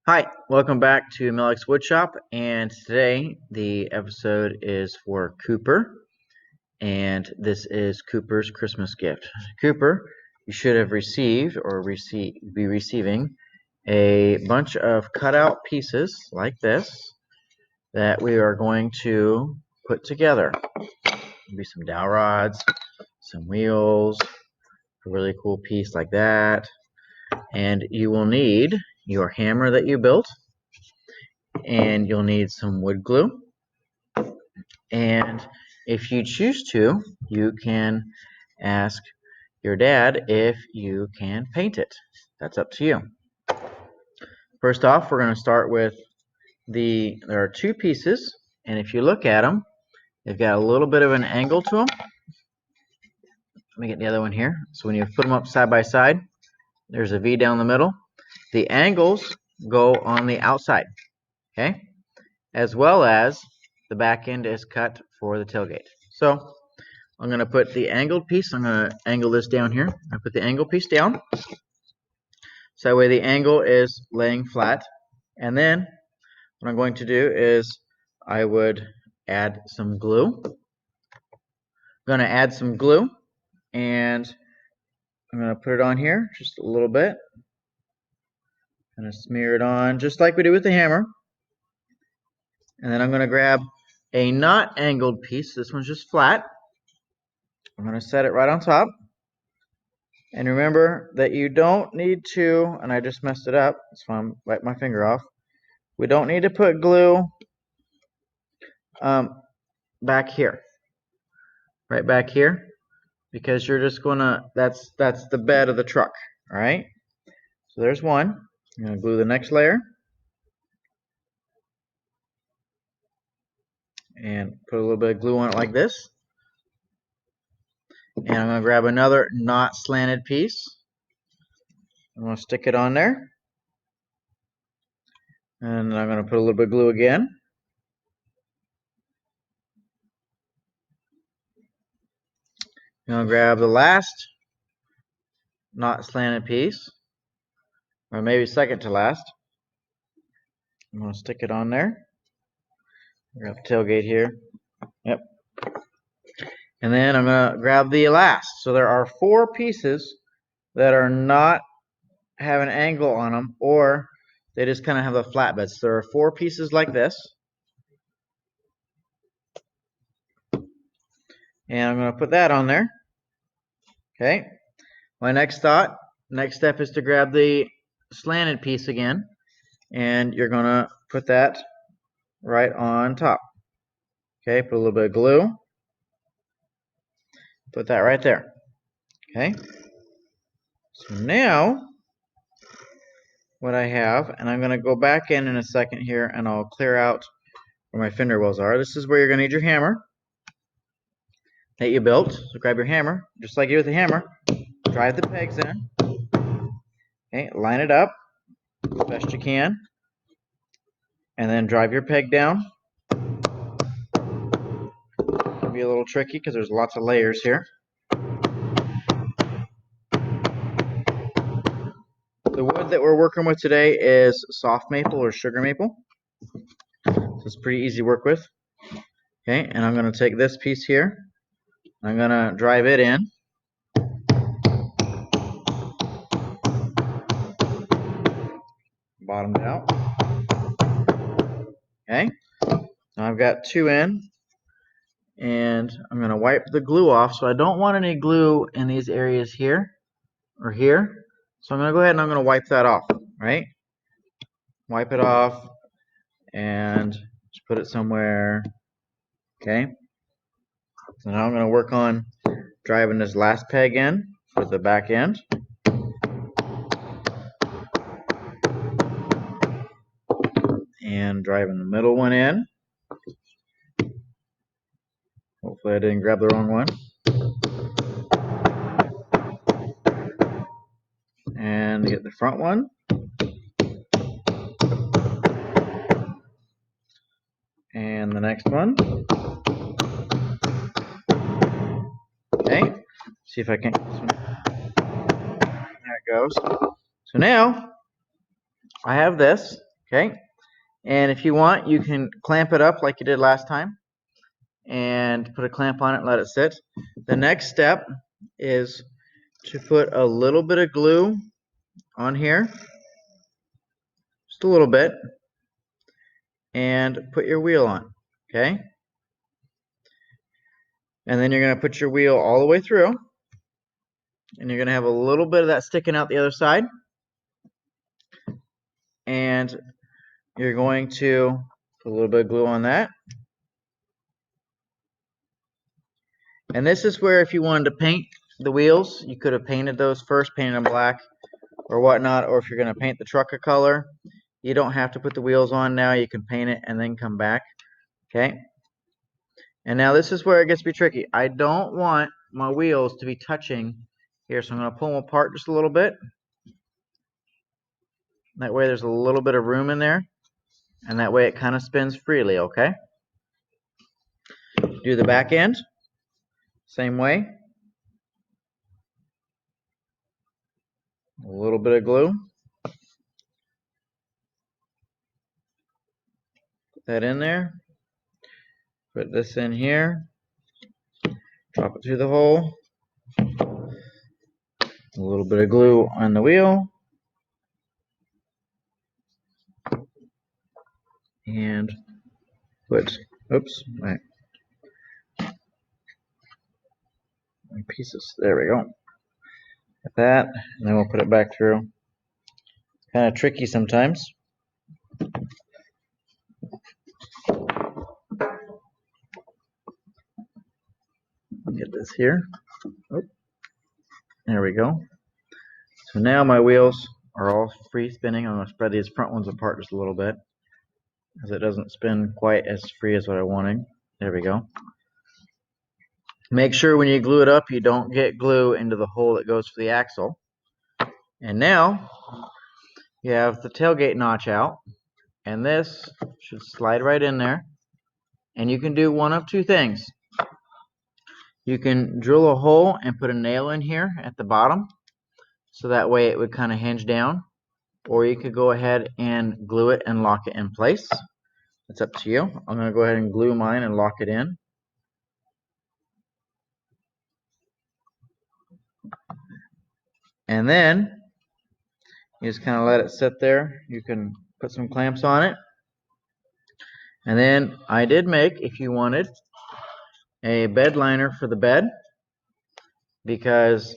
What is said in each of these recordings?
Hi, welcome back to Mellick's Woodshop, and today the episode is for Cooper, and this is Cooper's Christmas gift. Cooper, you should have received or be receiving a bunch of cutout pieces like this that we are going to put together. Maybe some dowel rods, some wheels, a really cool piece like that, and you will need your hammer that you built, and you'll need some wood glue. And if you choose to, you can ask your dad if you can paint it. That's up to you. First off, we're going to start with there are two pieces, and if you look at them, they've got a little bit of an angle to them. Let me get the other one here. So when you put them up side by side, there's a V down the middle. The angles go on the outside, okay? As well as the back end is cut for the tailgate. So I'm going to put the angled piece, I'm going to angle this down here. I put the angled piece down. So that way the angle is laying flat. And then what I'm going to do is I would add some glue. I'm going to add some glue, and I'm going to put it on here just a little bit. I'm going to smear it on just like we do with the hammer. And then I'm going to grab a not angled piece. This one's just flat. I'm going to set it right on top. And remember that you don't need to, and I just messed it up, so I'm wipe my finger off. We don't need to put glue back here, right back here, because you're just gonna, that's the bed of the truck, all right? So there's one. I'm gonna glue the next layer and put a little bit of glue on it like this. And I'm gonna grab another not slanted piece. I'm gonna stick it on there. And I'm gonna put a little bit of glue again. I'm gonna grab the last not slanted piece, or maybe second to last. I'm gonna stick it on there. Grab the tailgate here. Yep. And then I'm gonna grab the last. So there are four pieces that are not have an angle on them, or they just kind of have a flatbed. So there are four pieces like this. And I'm gonna put that on there. Okay. My next step is to grab the slanted piece again, and you're gonna put that right on top. Okay, put a little bit of glue. Put that right there. Okay. So now what I have, and I'm going to go back in a second here, and I'll clear out where my fender wells are. This is where you're going to need your hammer that you built. So grab your hammer, just like you do with the hammer. Drive the pegs in. Okay, line it up as best you can, and then drive your peg down. It can be a little tricky because there's lots of layers here. The wood that we're working with today is soft maple or sugar maple. So it's pretty easy to work with. Okay, and I'm going to take this piece here. I'm going to drive it in. Bottomed out. Okay, now I've got two in, and I'm going to wipe the glue off. So I don't want any glue in these areas here or here. So I'm going to go ahead and I'm going to wipe that off, right? Wipe it off and just put it somewhere. Okay, so now I'm going to work on driving this last peg in for the back end. And driving the middle one in. Hopefully I didn't grab the wrong one. And get the front one. And the next one. Okay, see if I can. There it goes. So now I have this. Okay, and if you want, you can clamp it up like you did last time and put a clamp on it and let it sit. The next step is to put a little bit of glue on here, just a little bit, and put your wheel on. Okay, and then you're going to put your wheel all the way through, and you're going to have a little bit of that sticking out the other side, and you're going to put a little bit of glue on that. And this is where if you wanted to paint the wheels, you could have painted those first, painted them black or whatnot, or if you're going to paint the truck a color, you don't have to put the wheels on now. You can paint it and then come back. Okay. And now this is where it gets to be tricky. I don't want my wheels to be touching here, so I'm going to pull them apart just a little bit. That way there's a little bit of room in there, and that way it kind of spins freely, okay? Do the back end, same way. A little bit of glue. Put that in there. Put this in here. Drop it through the hole. A little bit of glue on the wheel. And put, oops, my pieces. There we go. Like that, and then we'll put it back through. Kind of tricky sometimes. Get this here. Oh, there we go. So now my wheels are all free spinning. I'm going to spread these front ones apart just a little bit, because it doesn't spin quite as free as what I wanted. There we go. Make sure when you glue it up, you don't get glue into the hole that goes for the axle. And now you have the tailgate notch out, and this should slide right in there. And you can do one of two things. You can drill a hole and put a nail in here at the bottom, so that way it would kind of hinge down. Or you could go ahead and glue it and lock it in place. It's up to you. I'm going to go ahead and glue mine and lock it in. And then you just kind of let it sit there. You can put some clamps on it. And then I did make, if you wanted, a bed liner for the bed, because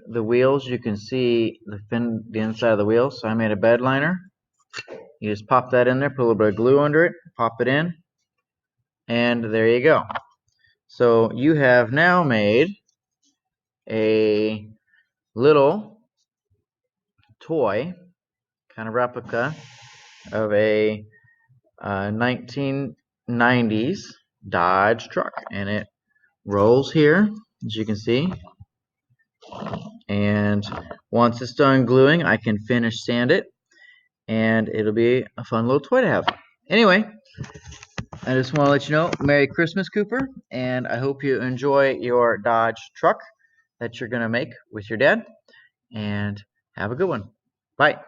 the wheels, you can see the inside of the wheels. So I made a bed liner. You just pop that in there, put a little bit of glue under it, pop it in, and there you go. So you have now made a little toy, kind of replica of a 1990s Dodge truck, and it rolls here, as you can see. And once it's done gluing, I can finish sand it, and it'll be a fun little toy to have. Anyway, I just want to let you know, Merry Christmas, Cooper, and I hope you enjoy your Dodge truck that you're going to make with your dad, and have a good one. Bye.